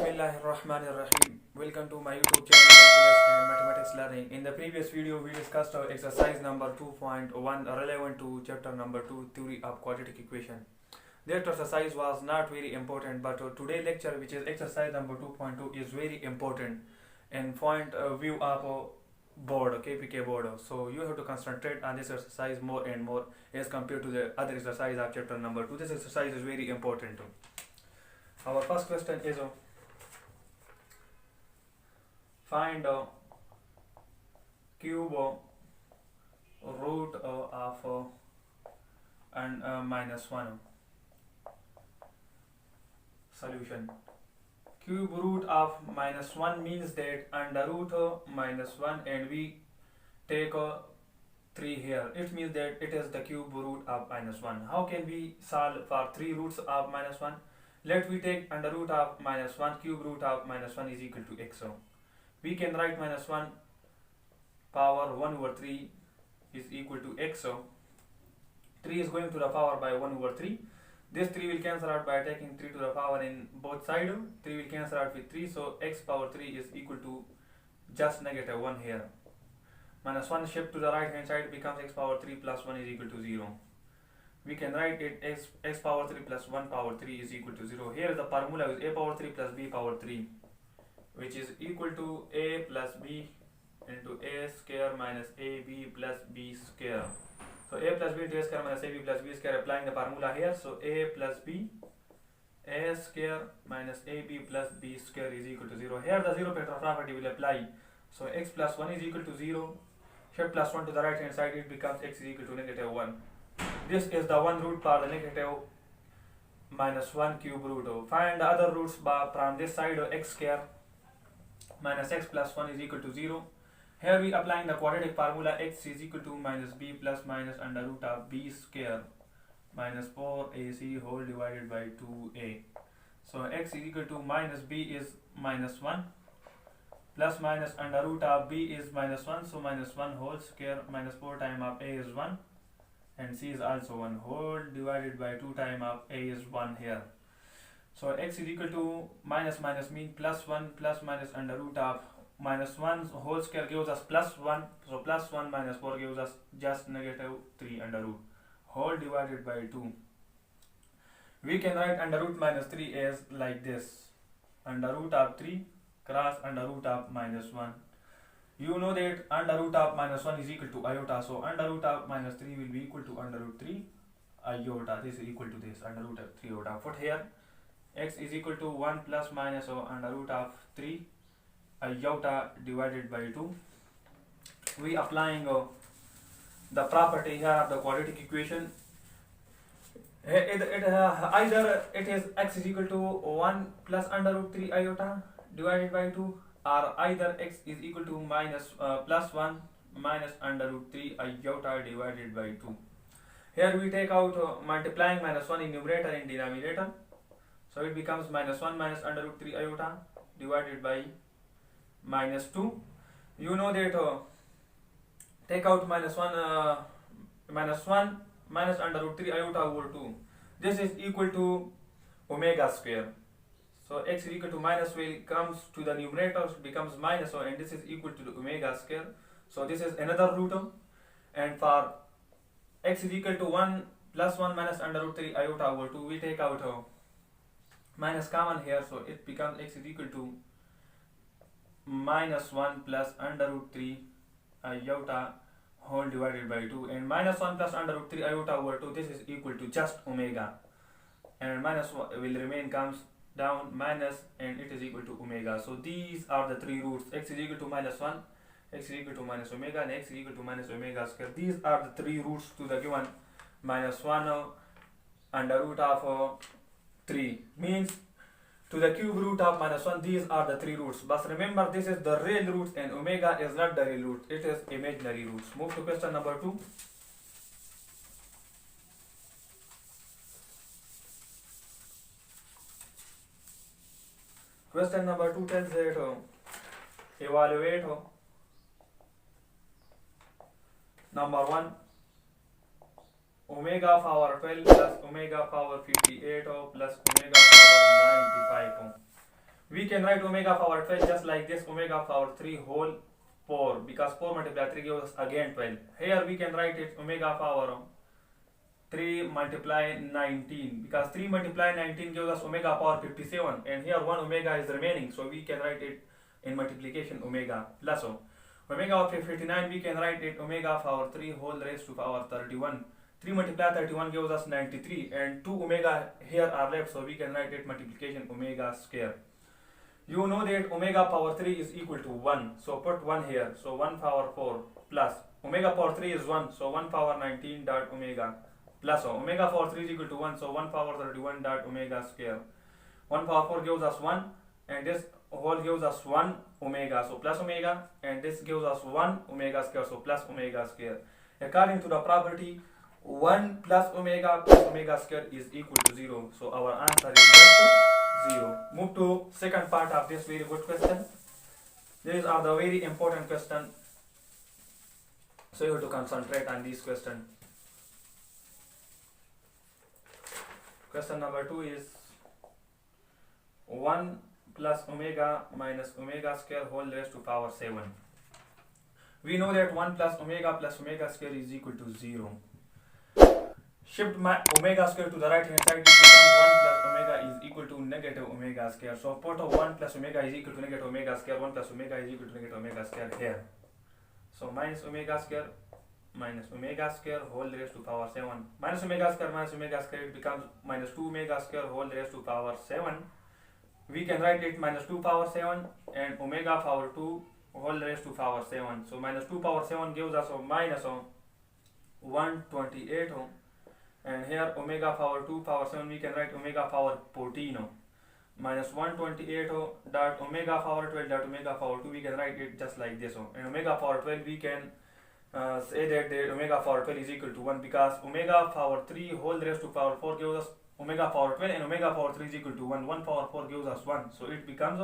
Bismillahirrahmanirrahim. Welcome to my YouTube channel Calculus and Mathematics Learning. In the previous video, we discussed exercise number 2.1 relevant to chapter number 2 theory of quadratic equation. That exercise was not very important, but today lecture, which is exercise number 2.2, is very important in point of view of board, KPK board. So you have to concentrate on this exercise more and more as compared to the other exercise of chapter number 2. This exercise is very important too. Our first question is find cube root of and minus 1. Solution. Cube root of minus 1 means that under root minus 1 and we take 3 here. It means that it is the cube root of minus 1. How can we solve for 3 roots of minus 1? Let we take under root of minus 1, cube root of minus 1 is equal to x. We can write minus 1 power 1 over 3 is equal to x. 3 is going to the power by 1 over 3. This 3 will cancel out by taking 3 to the power in both sides. 3 will cancel out with 3, so x power 3 is equal to just negative 1 here. Minus 1 shift to the right hand side becomes x power 3 plus 1 is equal to 0. We can write it x power 3 plus 1 power 3 is equal to 0. Here the formula is a power 3 plus b power 3, which is equal to a plus b into a square minus ab plus b square. So a plus b into a square minus ab plus b square, applying the formula here. So a plus b, a square minus ab plus b square is equal to 0. Here the zero factor property will apply. So x plus 1 is equal to 0. Shift plus 1 to the right hand side, it becomes x is equal to negative 1. This is the one root for the negative minus 1 cube root. Find the other roots from this side. X square minus x plus 1 is equal to 0. Here we applying the quadratic formula. X is equal to minus b plus minus under root of b square minus 4ac whole divided by 2a. So x is equal to minus b is minus 1 plus minus under root of b is minus 1. So minus 1 whole square minus 4 times of a is 1 and c is also 1 whole divided by 2 times of a is 1 here. So x is equal to minus minus mean plus 1 plus minus under root of minus 1 whole square gives us plus 1. So plus 1 minus 4 gives us just negative 3 under root whole divided by 2. We can write under root minus 3 as like this: under root of 3 cross under root of minus 1. You know that under root of minus 1 is equal to iota. So under root of minus 3 will be equal to under root 3 iota. This is equal to this under root of 3 iota. Put here x is equal to 1 plus minus under root of 3 iota divided by 2. We applying the property here of the quadratic equation. Either it is x is equal to 1 plus under root 3 iota divided by 2, or either x is equal to minus plus 1 minus under root 3 iota divided by 2. Here we take out multiplying minus 1 in numerator and denominator. So it becomes minus 1 minus under root 3 iota divided by minus 2. You know that take out minus 1 minus under root 3 iota over 2. This is equal to omega square. So x is equal to minus will comes to the numerator, becomes minus, and this is equal to the omega square. So this is another root. And for x is equal to 1 plus 1 minus under root 3 iota over 2, we take out minus common here, so it becomes x is equal to minus 1 plus under root 3 iota whole divided by 2, and minus 1 plus under root 3 iota over 2, this is equal to just omega, and minus 1 will remain, comes down minus, and it is equal to omega. So these are the 3 roots: x is equal to minus 1, x is equal to minus omega, and x is equal to minus omega square. These are the 3 roots to the given minus 1 under root of 3, means to the cube root of minus 1. These are the 3 roots, but remember this is the real roots and omega is not the real root, it is imaginary roots. Move to question number 2. Question number 2 tells that evaluate number 1 omega power 12 plus omega power 58 plus omega power 95. We can write omega power 12 just like this, omega power 3 whole 4, because 4 multiplied 3 gives us again 12. Here we can write it omega power 3 multiply 19, because 3 multiply 19 gives us omega power 57, and here 1 omega is remaining, so we can write it in multiplication omega plus omega of 59. We can write it omega power 3 whole raised to power 31. 3 multiply 31 gives us 93, and 2 omega here are left, so we can write it multiplication omega square. You know that omega power 3 is equal to 1, so put 1 here, so 1 power 4 plus omega power 3 is 1, so 1 power 19 dot omega plus omega power 3 is equal to 1, so 1 power 31 dot omega square. 1 power 4 gives us 1, and this whole gives us 1 omega, so plus omega, and this gives us 1 omega square, so plus omega square. According to the property, 1 plus omega square is equal to 0, so our answer is just 0. Move to second part of this very good question. These are the very important question, so you have to concentrate on this question. Question number 2 is 1 plus omega minus omega square whole raised to power 7. We know that 1 plus omega square is equal to 0. Shift my omega square to the right hand side, it becomes 1 plus omega is equal to negative omega square. So put 1 plus omega is equal to negative omega square, 1 plus omega is equal to negative omega square here. So minus omega square whole raised to power 7. Minus omega square, it becomes minus 2 omega square whole raised to power 7. We can write it minus 2 power 7 and omega power 2 whole raised to power 7. So minus 2 power 7 gives us minus 128, and here omega power 2 power 7 we can write omega power 14, minus 128 dot omega power 12 dot omega power 2, we can write it just like this, and omega power 12 we can say that the omega power 12 is equal to 1, because omega power 3 whole raised to power 4 gives us omega power 12, and omega power 3 is equal to 1. 1 power 4 gives us 1, so it becomes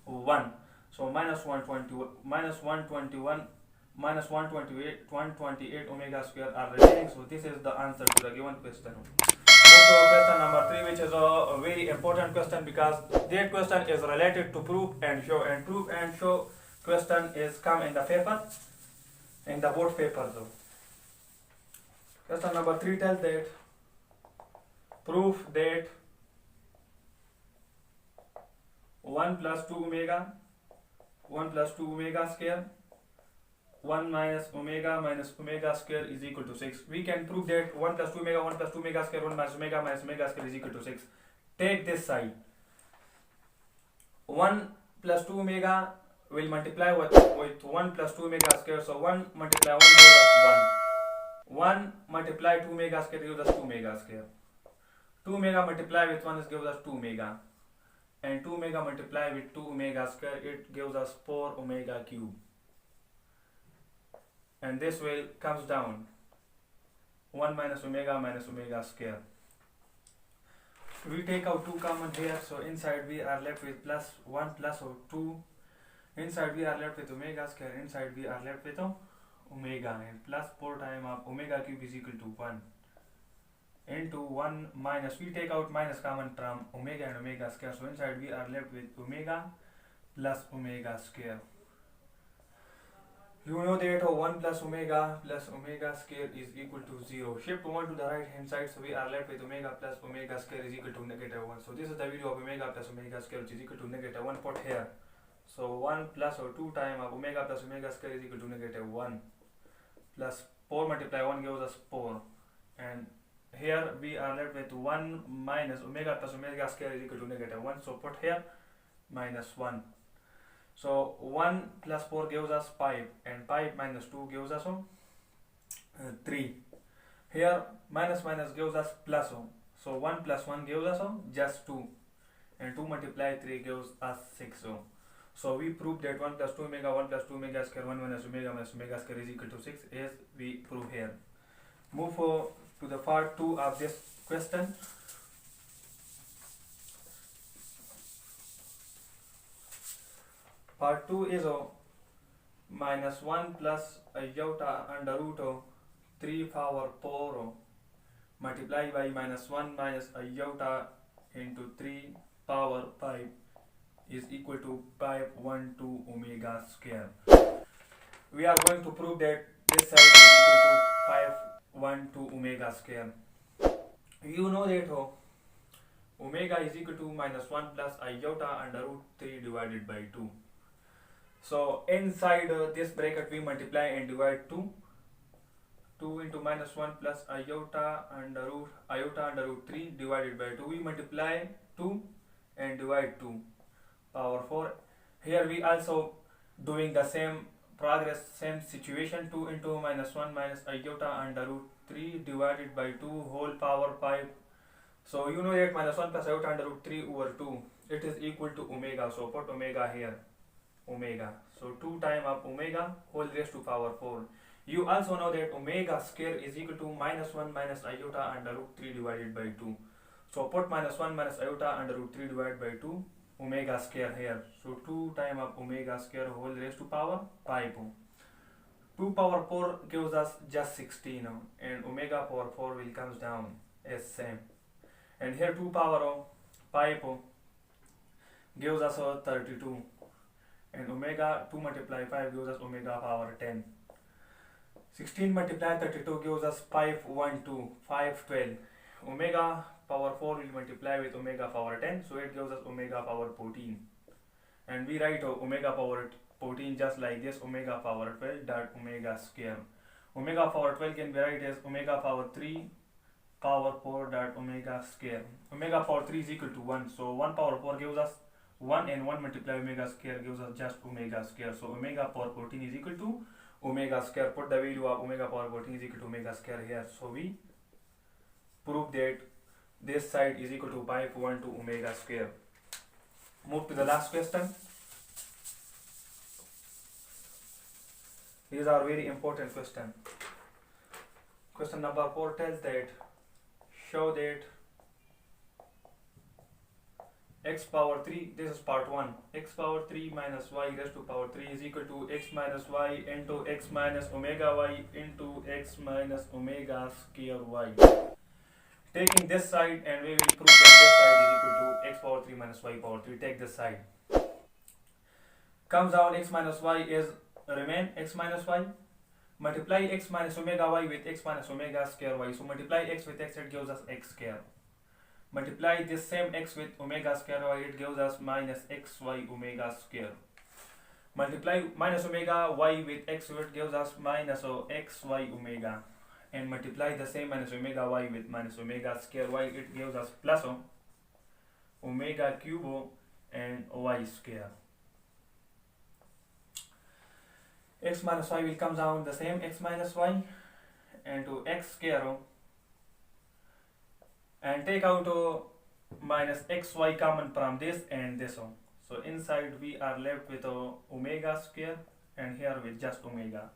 1. So minus 128 omega square are remaining. So this is the answer to the given question. Move to question number 3, which is a very important question, because that question is related to proof and show, and proof and show question is come in the paper, in the board paper though. Question number 3 tells that proof that 1 plus 2 omega square 1 minus omega square is equal to 6. We can prove that 1 plus 2 omega square 1 minus omega square is equal to 6. Take this side. 1 plus 2 omega will multiply with 1 plus 2 omega square, so 1 multiply 1 gives us 1. 1 multiply 2 omega square gives us 2 omega square. 2 omega multiply with 1 gives us 2 omega, and 2 omega multiply with 2 omega square, it gives us 4 omega cube, and this will comes down 1 minus omega square. We take out 2 common here, so inside we are left with plus 1 plus 2, inside we are left with omega square, inside we are left with omega, and plus 4 times of omega cube is equal to 1 into 1 minus, we take out minus common term omega and omega square, so inside we are left with omega plus omega square. You know that 1 plus omega square is equal to 0. Shift 1 to the right hand side, so we are left with omega plus omega square is equal to negative 1. So this is the value of omega plus omega square, which is equal to negative 1. Put here. So 1 plus 2 times of omega plus omega square is equal to negative 1, plus 4 multiply 1 gives us 4, and here we are left with 1 minus omega plus omega square is equal to negative 1. So put here minus 1. So 1 plus 4 gives us 5, and 5 minus 2 gives us 3. Here minus gives us plus, so 1 plus 1 gives us just 2, and 2 multiply 3 gives us 6. So we prove that 1 plus 2 omega square 1 minus omega square is equal to 6, as we prove here. Move to the part 2 of this question. Part 2 is minus 1 plus iota under root 3 power 4 multiplied by minus 1 minus iota into 3 power 5 is equal to pi 1 to omega square. We are going to prove that this side is equal to pi 1 to omega square. You know that omega is equal to minus 1 plus iota under root 3 divided by 2. So inside this bracket we multiply and divide 2. 2 into minus 1 plus iota under root 3 divided by 2. We multiply 2 and divide 2 power 4. Here we also doing the same progress, same situation. 2 into minus 1 minus iota under root 3 divided by 2 whole power 5. So you know that minus 1 plus iota under root 3 over 2, it is equal to omega. So put omega here, omega. So 2 times of omega whole raised to power 4. You also know that omega square is equal to minus 1 minus iota under root 3 divided by 2. So put minus 1 minus iota under root 3 divided by 2 omega square here. So 2 times of omega square whole raised to power 5. 2 power 4 gives us just 16 and omega power 4 will comes down as same. And here 2 power 5 gives us 32 and omega 2 multiply 5 gives us omega power 10. 16 multiply 32 gives us 512, 512. Omega power 4 will multiply with omega power 10, so it gives us omega power 14. And we write omega power 14 just like this, omega power 12 dot omega square. Omega power 12 can be written as omega power 3 power 4 dot omega square. Omega power 3 is equal to 1, so 1 power 4 gives us 1 and 1 multiply omega square gives us just omega square. So omega power 14 is equal to omega square. Put the value of omega power 14 is equal to omega square here. So we prove that this side is equal to pi 1 to omega square. Move to the last question. These are very important question. Question number 4 tells that show that x power 3, this is part 1, x power 3 minus y raised to power 3 is equal to x minus y into x minus omega y into x minus omega square y. Taking this side and we will prove that this side is equal to x power 3 minus y power 3. Take this side. Comes down x minus y is remain x minus y. Multiply x minus omega y with x minus omega square y. So multiply x with x, it gives us x square. Multiply this same x with omega square y, it gives us minus xy omega square. Multiply minus omega y with x, it gives us minus xy omega. And multiply the same minus omega y with minus omega square y, it gives us plus omega cube and y square. X minus y will come down the same x minus y and to x square and take out minus xy common from this and this. So inside we are left with omega square and here with just omega.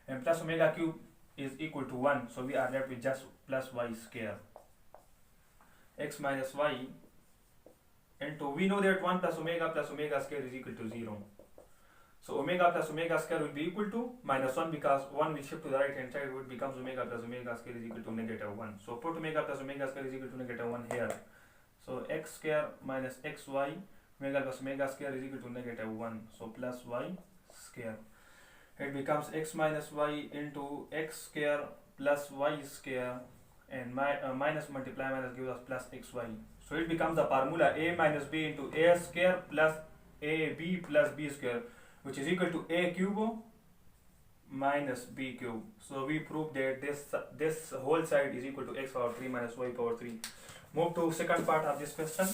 And plus omega cube is equal to 1, so we are left with just plus y square. X minus y into, we know that 1 plus omega square is equal to 0. So omega plus omega square will be equal to minus 1 because 1 will shift to the right hand side, it becomes omega plus omega square is equal to negative 1. So put omega plus omega square is equal to negative 1 here. So x square minus xy omega plus omega square is equal to negative 1. So plus y square. It becomes x minus y into x square plus y square and minus multiply minus gives us plus xy. So it becomes the formula a minus b into a square plus ab plus b square, which is equal to a cube minus b cube. So we proved that this whole side is equal to x power 3 minus y power 3. Move to second part of this question.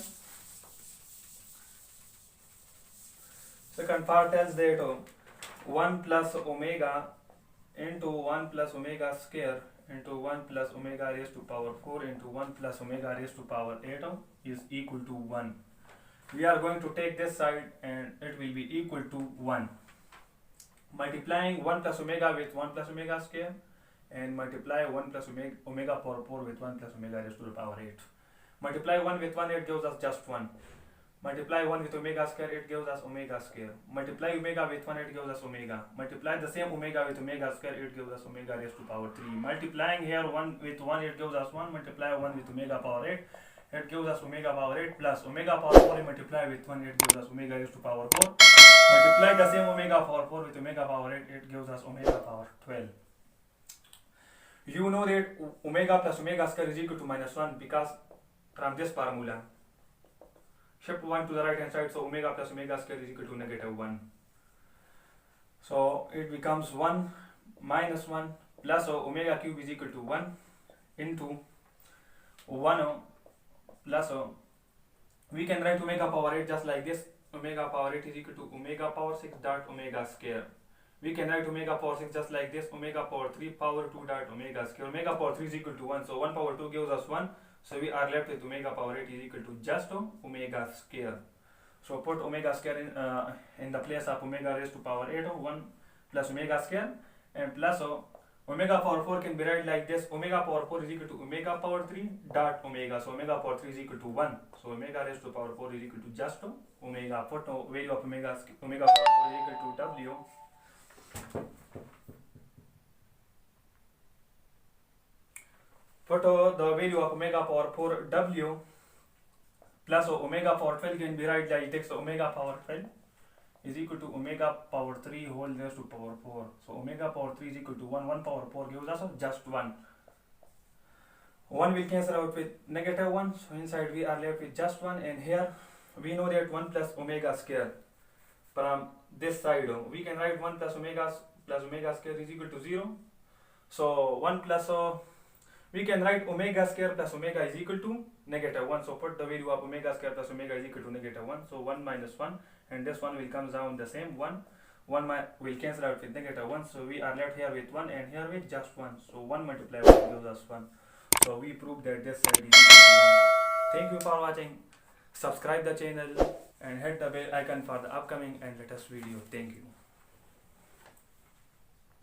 Second part tells that 1 plus omega into 1 plus omega square into 1 plus omega raised to power 4 into 1 plus omega raised to power 8 is equal to 1. We are going to take this side and it will be equal to 1. Multiplying 1 plus omega with 1 plus omega square and multiply 1 plus omega power 4 with 1 plus omega raised to the power 8. Multiply 1 with 1, it gives us just 1. Multiply 1 with omega square, it gives us omega square. Multiply omega with 1, it gives us omega. Multiply the same omega with omega square, it gives us omega raised to power 3. Multiplying here 1 with 1, it gives us 1. Multiply 1 with omega power 8, it gives us omega power 8 plus omega power 4 multiply with 1, it gives us omega raised to power 4. Multiply the same omega power 4 with omega power 8, it gives us omega power 12. You know that omega plus omega square is equal to minus 1 because from this formula. Shift 1 to the right hand side, so omega plus omega square is equal to negative 1. So it becomes 1 minus 1 plus omega cube is equal to 1 into 1 plus we can write omega power 8 just like this. Omega power 8 is equal to omega power 6 dot omega square. We can write omega power 6 just like this. Omega power 3 power 2 dot omega square. Omega power 3 is equal to 1. So 1 power 2 gives us 1. So we are left with omega power 8 is equal to just omega square. So put omega square in the place of omega raised to power 8 1 plus omega square, and plus omega power 4 can be written like this. Omega power 4 is equal to omega power 3 dot omega. So omega power 3 is equal to 1. So omega raised to power 4 is equal to just omega. Put value of omega power 4 is equal to W. Put the value of omega power 4 W plus omega power 12 can be written like this. Omega power 12 is equal to omega power 3 whole raised to power 4. So omega power 3 is equal to 1. 1 power 4 gives us just 1. 1 will cancel out with negative 1. So inside we are left with just 1. And here we know that 1 plus omega square. From this side we can write 1 plus omega square is equal to 0. So 1 plus we can write omega square plus omega is equal to negative 1. So put the value of omega square plus omega is equal to negative 1. So 1 minus 1, and this one will come down the same 1. 1 will cancel out with negative 1. So we are left here with 1 and here with just 1. So 1 multiplied 1 gives us 1. So we proved that this side is equal to 1. Thank you for watching. Subscribe the channel and hit the bell icon for the upcoming and latest video. Thank you.